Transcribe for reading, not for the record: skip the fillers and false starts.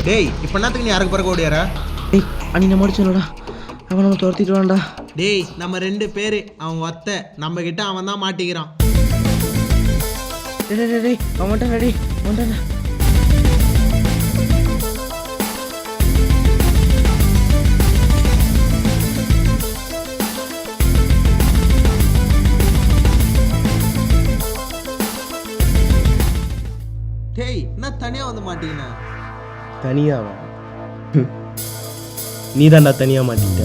டேய் இப்போ என்னத்துக்கு நீ யாருக்கு பிறகு ஓடியாரா? டேய் அன்னி நம்ம முடிச்சோடா, அவனை நம்ம துரத்திட்டு வாண்டா. டேய் நம்ம 2 பேர் அவன் ஒத்த நம்ம கிட்ட அவன் தான் மாட்டிக்கிறான். டேய் டேய் டேய் அவன்டா ரெடி வந்துடா. டேய் என்ன தனியாக வந்து மாட்டிக்கின? தனியாவா? நீ தான்டா தனியாக மாட்டிக்கிட்ட.